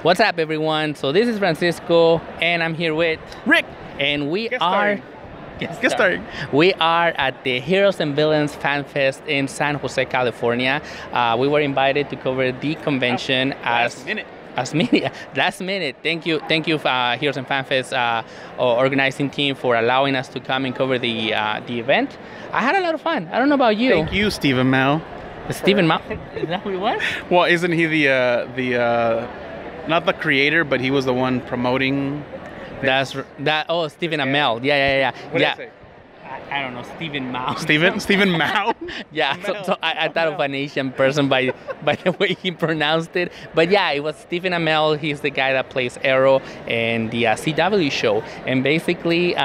What's up, everyone? So this is Francisco, and I'm here with Rick, and we Get are started. Get started. we are at the Heroes and Villains Fan Fest in San Jose, California. We were invited to cover the convention last minute. Thank you, Heroes and Fan Fest organizing team for allowing us to come and cover the event. I had a lot of fun. I don't know about you. Thank you, Stephen Mao. Stephen Mao? Is that who he was? Well, isn't he the not the creator, but he was the one promoting? Oh, Stephen Amell. Yeah. What did I say? I don't know, Stephen Mao. Stephen Mao? Yeah, so I thought of an Asian person by the way he pronounced it. But yeah, it was Stephen Amell. He's the guy that plays Arrow in the CW show. And basically,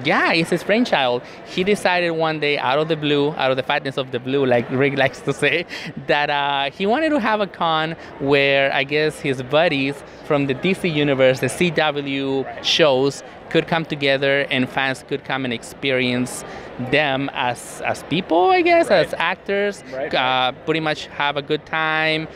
he's his brainchild. He decided one day, out of the blue, out of the fatness of the blue, like Rick likes to say, that he wanted to have a con where I guess his buddies from the DC universe, the CW shows, could come together and fans could come and experience them as people, I guess, right. as actors, pretty much have a good time,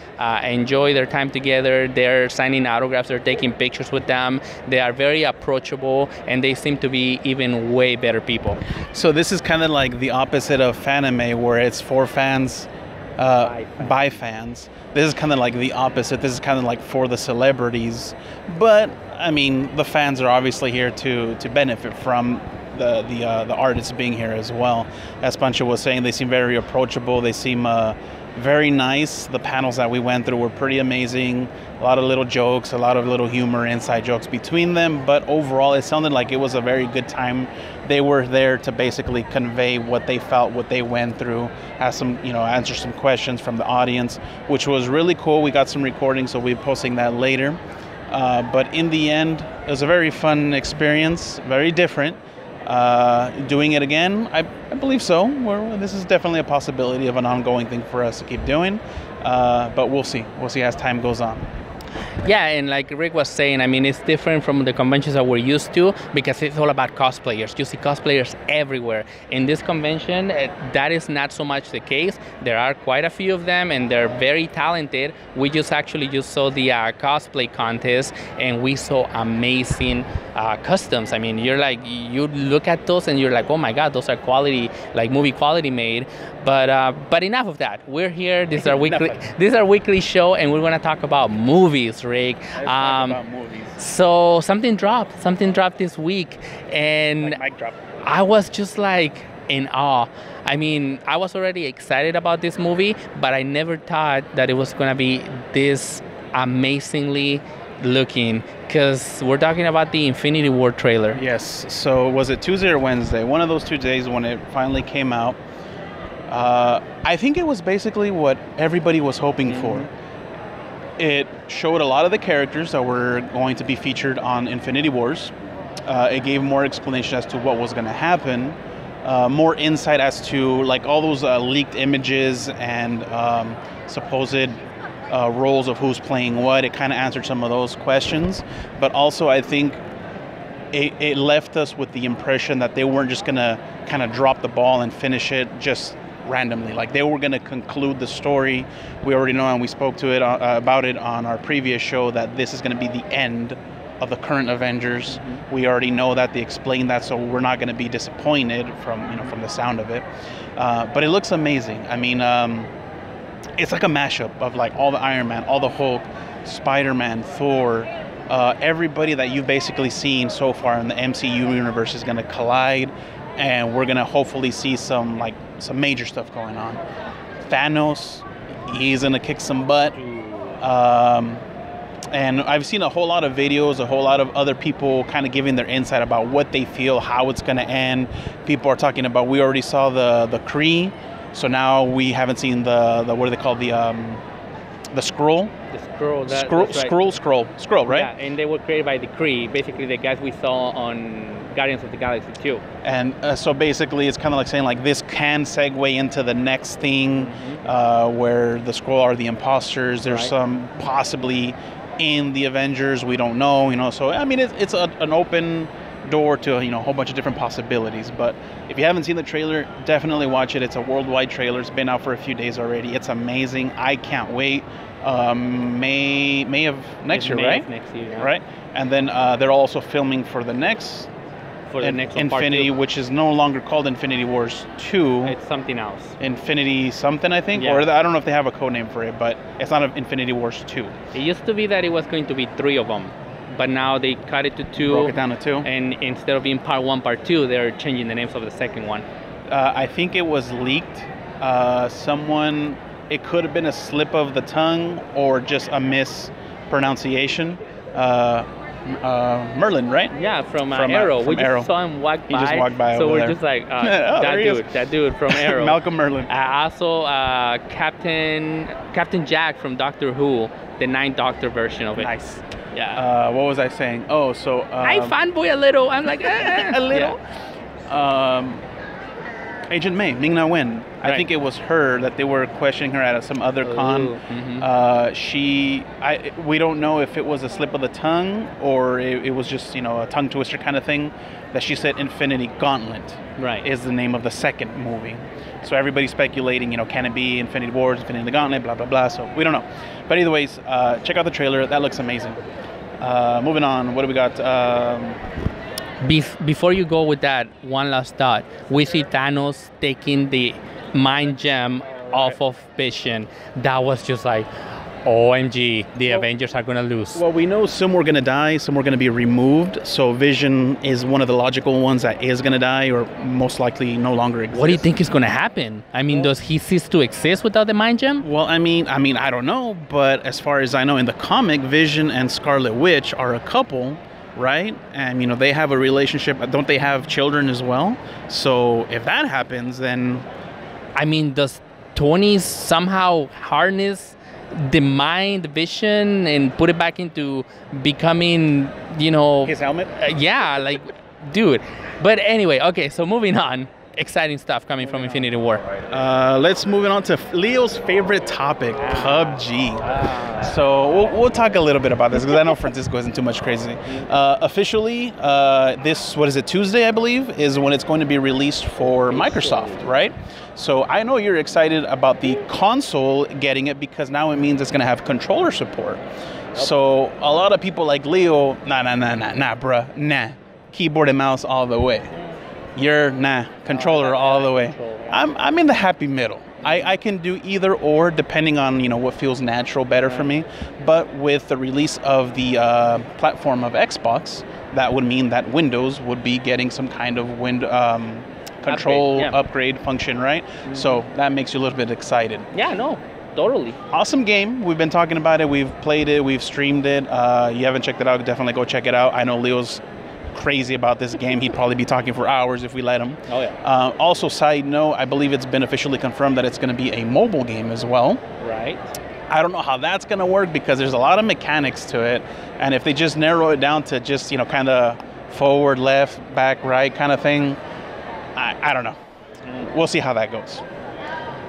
enjoy their time together. They're signing autographs, they're taking pictures with them. They are very approachable, and they seem to be even way better people. So this is kind of like the opposite of Fanime, where it's for fans, by fans. This is kind of like the opposite. This is kind of like for the celebrities, but I mean, the fans are obviously here to benefit from the artists being here as well. As Pancho was saying, they seem very approachable. They seem very nice. The panels that we went through were pretty amazing. A lot of little jokes, a lot of little humor, inside jokes between them. But overall, it sounded like it was a very good time. They were there to basically convey what they felt, what they went through, answer some questions from the audience, which was really cool. We got some recordings, so we'll be posting that later. But in the end, it was a very fun experience, very different. Doing it again, I believe so. This is definitely a possibility of an ongoing thing for us to keep doing. But we'll see. We'll see as time goes on. Yeah, and like Rick was saying, I mean, it's different from the conventions that we're used to because it's all about cosplayers. You see cosplayers everywhere. In this convention, that is not so much the case. There are quite a few of them, and they're very talented. We just saw the cosplay contest, and we saw amazing customs. I mean, you look at those, and you're like, oh my God, those are quality, like movie quality made. But enough of that. We're here. This is our weekly show, and we're gonna talk about movies, Rick. About movies. So something dropped this week, and like mic drop. I was just like in awe. I mean, I was already excited about this movie, but I never thought that it was gonna be this amazingly looking, because we're talking about the Infinity War trailer. Yes. So was it Tuesday or Wednesday? One of those 2 days when it finally came out. I think it was basically what everybody was hoping for. It showed a lot of the characters that were going to be featured on Infinity Wars. It gave more explanation as to what was going to happen, more insight as to like all those leaked images and supposed roles of who's playing what. It kind of answered some of those questions, but also I think it left us with the impression that they weren't just going to kind of drop the ball and finish it just randomly. Like they were going to conclude the story. We already know, and we spoke to it about it on our previous show, that this is going to be the end of the current Avengers. We already know that. They explained that, so we're not going to be disappointed from the sound of it. But it looks amazing. I mean, it's like a mashup of like all the Iron Man, all the Hulk, Spider-Man, Thor. Everybody that you've basically seen so far in the MCU universe is going to collide, and we're going to hopefully see some major stuff going on. Thanos, he's going to kick some butt. And I've seen a whole lot of videos, a whole lot of other people kind of giving their insight about what they feel, how it's going to end. People are talking about, we already saw the Kree, so now we haven't seen the what do they call the Skrull? Skrull, right? Yeah, and they were created by the Kree, basically the guys we saw on Guardians of the Galaxy 2. And so basically it's kind of like saying like this can segue into the next thing, where the Skrull are the imposters. There's some possibly in the Avengers, we don't know, so I mean it's an open door to a whole bunch of different possibilities. But if you haven't seen the trailer, definitely watch it. It's a worldwide trailer. It's been out for a few days already. It's amazing. I can't wait. May of next year, right? Next year, yeah. Right. And then they're also filming for the next. For the next one, Infinity, which is no longer called Infinity Wars 2. It's something else. Infinity something, I think. Yeah. Or I don't know if they have a code name for it, but it's not Infinity Wars 2. It used to be that it was going to be 3 of them, but now they cut it to 2. Broke it down to 2. And instead of being part 1, part 2, they're changing the names of the second one. I think it was leaked. It could have been a slip of the tongue or just a mispronunciation. Merlin, right? Yeah, from Arrow. We just saw him walk by. He just walked by so over we're there. just like, Oh, that dude from Arrow. Malcolm Merlin. Also, Captain Jack from Doctor Who, the 9th Doctor version of it. Nice. Yeah. What was I saying? Oh, so... I fanboy a little. I'm like, a little? Yeah. Agent May, Ming-Na Wen. Right. I think it was her that they were questioning her at some other con. Mm-hmm. We don't know if it was a slip of the tongue or it was just, a tongue twister kind of thing, that she said Infinity Gauntlet is the name of the second movie. So everybody's speculating, can it be Infinity Wars, Infinity Gauntlet, blah, blah, blah. So we don't know. But either ways, check out the trailer. That looks amazing. Moving on, what do we got? Before you go with that, one last thought. We see Thanos taking the mind gem off of Vision. That was just like, OMG, the Avengers are going to lose. Well, we know some were going to die, some were going to be removed. So Vision is one of the logical ones that is going to die or most likely no longer exists. What do you think is going to happen? I mean, does he cease to exist without the mind gem? Well, I mean, I don't know. But as far as I know, in the comic, Vision and Scarlet Witch are a couple. Right? And, they have a relationship. Don't they have children as well? So if that happens, then... I mean, does Tony somehow harness the mind, Vision, and put it back into becoming, his helmet? Yeah, like, dude. But anyway, okay, so moving on. Exciting stuff coming from Infinity War. Let's move on to Leo's favorite topic, PubG. So we'll talk a little bit about this because I know Francisco isn't too much crazy. Officially, Tuesday, I believe, is when it's going to be released for Microsoft, right? So I know you're excited about the console getting it because now it means it's going to have controller support. So a lot of people like Leo, nah, bruh, nah. Keyboard and mouse all the way. You're controller all the way. I'm in the happy middle. I can do either or depending on what feels natural better for me. But with the release of the platform of Xbox, that would mean that Windows would be getting some kind of control upgrade function, right? Mm-hmm. So that makes you a little bit excited. Yeah, no, totally. Awesome game. We've been talking about it. We've played it. We've streamed it. You haven't checked it out, definitely go check it out. I know Leo's crazy about this game. He'd probably be talking for hours if we let him. Oh yeah. Also, side note, I believe it's been officially confirmed that it's going to be a mobile game as well. Right. I don't know how that's going to work because there's a lot of mechanics to it, and if they just narrow it down to just kind of forward, left, back, right kind of thing, I don't know. We'll see how that goes.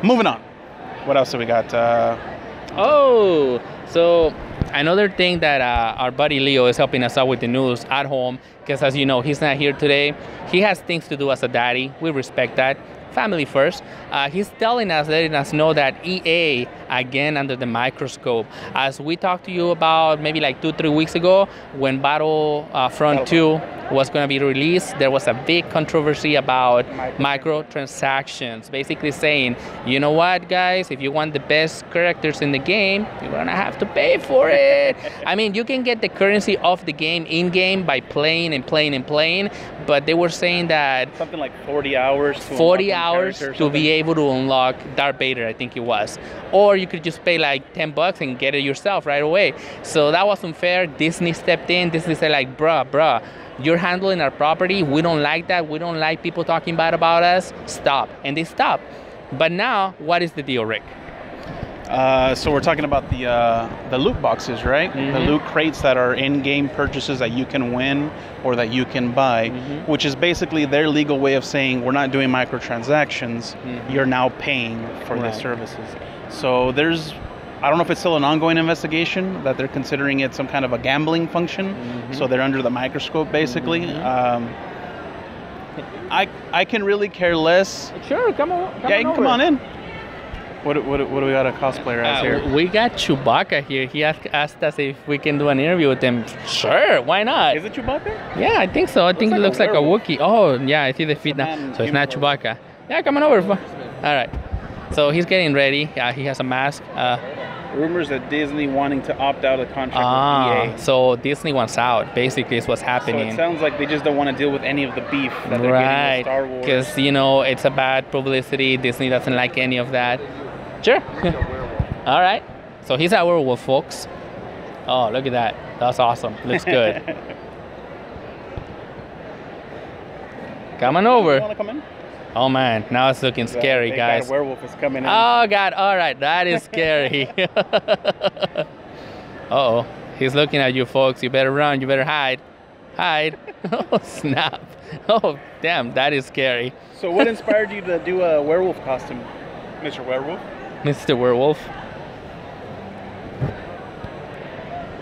Moving on. What else do we got? So another thing that our buddy Leo is helping us out with the news at home, because as you know, he's not here today. He has things to do as a daddy. We respect that. Family first. He's letting us know that EA, again under the microscope. As we talked to you about maybe like 2-3 weeks ago, when Battlefront 2 was going to be released, there was a big controversy about microtransactions. Basically saying, you know what, guys, if you want the best characters in the game, you're going to have to pay for it. I mean, you can get the currency of the game in-game by playing and playing and playing, but they were saying that something like 40 hours to be able to unlock Darth Vader, I think it was. Or you could just pay like $10 and get it yourself right away. So that was unfair. Disney stepped in. Disney said like, bruh, you're handling our property. We don't like that. We don't like people talking bad about us. Stop. And they stopped. But now, what is the deal, Rick? So we're talking about the loot boxes, right? Mm-hmm. The loot crates that are in-game purchases that you can win or that you can buy, which is basically their legal way of saying we're not doing microtransactions. You're now paying for the services. So there's I don't know if it's still an ongoing investigation, that they're considering it some kind of a gambling function. So they're under the microscope, basically. I can really care less. Sure, come on. Yeah, you can come on in. What do we got a cosplayer as here? We got Chewbacca here. He asked us if we can do an interview with him. Sure, why not? Is it Chewbacca? Yeah, I think so. I think it looks like a Wookiee. Oh, yeah, I see the feet now. So it's not Chewbacca. Yeah, come on over. All right. So he's getting ready. He has a mask. Rumors that Disney wanting to opt out of the contract with EA. So Disney wants out, basically, is what's happening. So it sounds like they just don't want to deal with any of the beef that they're getting with Star Wars. Because, you know, it's a bad publicity. Disney doesn't like any of that. Sure. All right. So he's our werewolf, folks. Oh, look at that. That's awesome. Looks good. Come on over. You want to come in? Oh man, now it's looking scary, guys. A werewolf is coming in. Oh god, all right, that is scary. Uh-oh, he's looking at you, folks. You better run, you better hide. Hide. Oh snap. Oh damn, that is scary. So what inspired you to do a werewolf costume, Mr. Werewolf? Mr. Werewolf.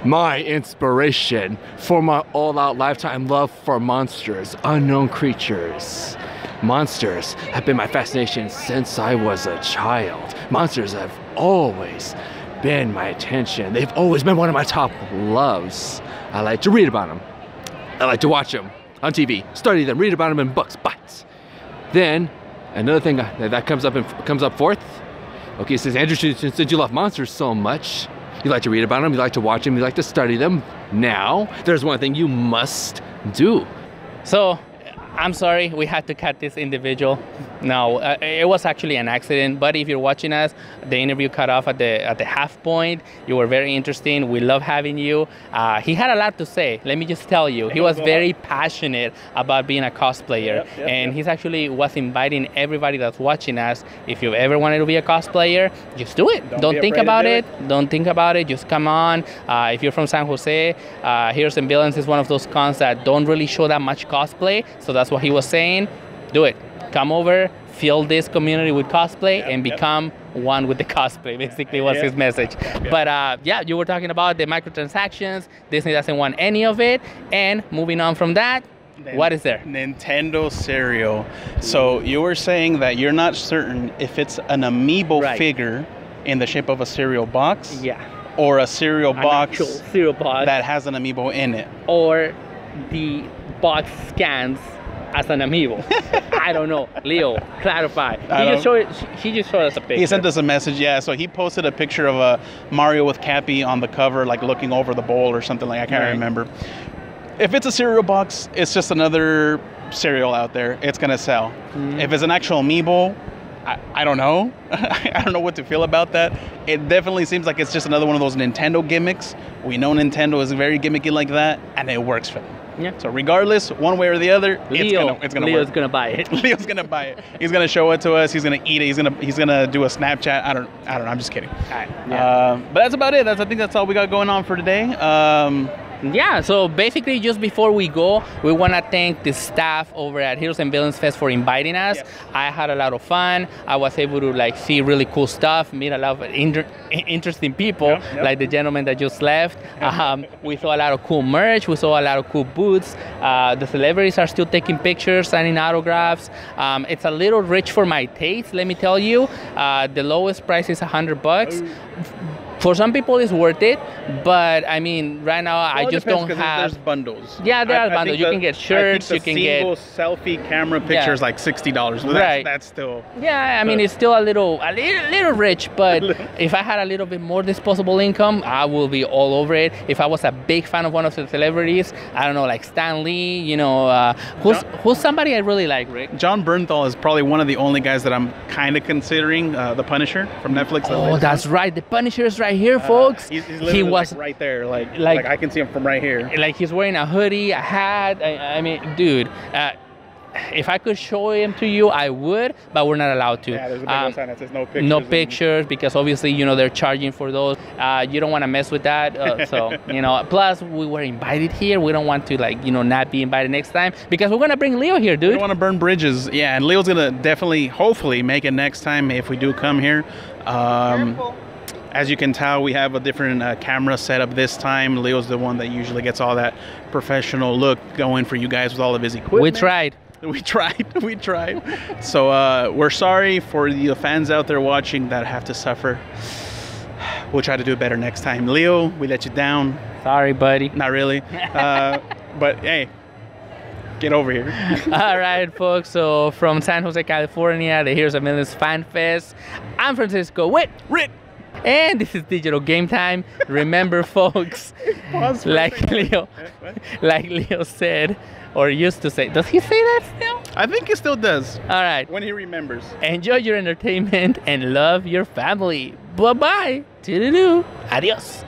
My inspiration for my all-out lifetime love for monsters, unknown creatures. Monsters have been my fascination since I was a child. Monsters have always been my attention. They've always been one of my top loves. I like to read about them. I like to watch them on TV, study them, read about them in books. But then another thing that comes up fourth. Okay, it says, Andrew, since you love monsters so much, you like to read about them, you like to watch them, you like to study them. Now, there's one thing you must do. So, I'm sorry, we had to cut this individual. No, it was actually an accident. But if you're watching us, the interview cut off at the half point. You were very interesting. We love having you. He had a lot to say. Let me just tell you, he was very passionate about being a cosplayer, and he's actually was inviting everybody that's watching us. If you've ever wanted to be a cosplayer, just do it. Don't think about it. Don't think about it. Just come on. If you're from San Jose, Heroes and Villains is one of those cons that don't really show that much cosplay. So that's what he was saying. Do it. Come over, fill this community with cosplay, and become one with the cosplay, basically was his message. But yeah, you were talking about the microtransactions. Disney doesn't want any of it. And moving on from that, what is there? Nintendo cereal. So you were saying that you're not certain if it's an amiibo figure in the shape of a cereal box, or a cereal box that has an amiibo in it, or the box scans as an amiibo. I don't know. Leo, clarify. He just showed us a picture. He sent us a message, so he posted a picture of a Mario with Cappy on the cover, like looking over the bowl or something like I can't remember. If it's a cereal box, it's just another cereal out there. It's gonna sell. If it's an actual amiibo, I don't know. I don't know what to feel about that. It definitely seems like it's just another one of those Nintendo gimmicks. We know Nintendo is very gimmicky like that, and it works for them. So regardless, one way or the other, it's gonna Leo's work. gonna buy it. Leo's gonna buy it. He's gonna show it to us. He's gonna eat it. He's gonna do a Snapchat. I don't know. I'm just kidding. But that's about it. I think that's all we got going on for today. Yeah, so basically just before we go, we want to thank the staff over at Heroes and Villains Fest for inviting us. I had a lot of fun. I was able to see really cool stuff, meet a lot of interesting people, like the gentleman that just left. We saw a lot of cool merch. We saw a lot of cool booths. The celebrities are still taking pictures, signing autographs. It's a little rich for my taste, let me tell you. The lowest price is $100. For some people, it's worth it, but I mean, right now I just don't have. There's bundles. Yeah, there are bundles. You can get shirts. You can get selfie camera pictures like $60. That's still. Yeah, I mean, it's still a little rich, but if I had a little bit more disposable income, I will be all over it. If I was a big fan of one of the celebrities, I don't know, like Stan Lee, who's somebody I really like, Rick? Jon Bernthal is probably one of the only guys that I'm kind of considering. The Punisher from Netflix. Oh, that's right. The Punisher is right here, folks. He was right there, like I can see him from right here. Like he's wearing a hoodie, a hat. I mean, dude, if I could show him to you, I would, but we're not allowed to. Yeah, there's a big old sign that says no pictures. No pictures, because obviously, they're charging for those. You don't want to mess with that. So, plus we were invited here. We don't want to not be invited next time, because we're going to bring Leo here, dude. We don't want to burn bridges. Yeah, and Leo's going to definitely, hopefully, make it next time if we do come here. As you can tell, we have a different camera setup this time. Leo's the one that usually gets all that professional look going for you guys with all of his equipment. We tried. We tried. So we're sorry for the fans out there watching that have to suffer. We'll try to do it better next time. Leo, we let you down. Sorry, buddy. Not really. But hey, get over here. All right, folks. So from San Jose, California, the Heroes of Millions Fan Fest, I'm Francisco with Rick. and this is Digital Game Time. Remember, folks, like Leo said, or used to say. Does he say that still? I think he still does. All right. When he remembers. Enjoy your entertainment and love your family. Bye-bye. Toodaloo. Adios.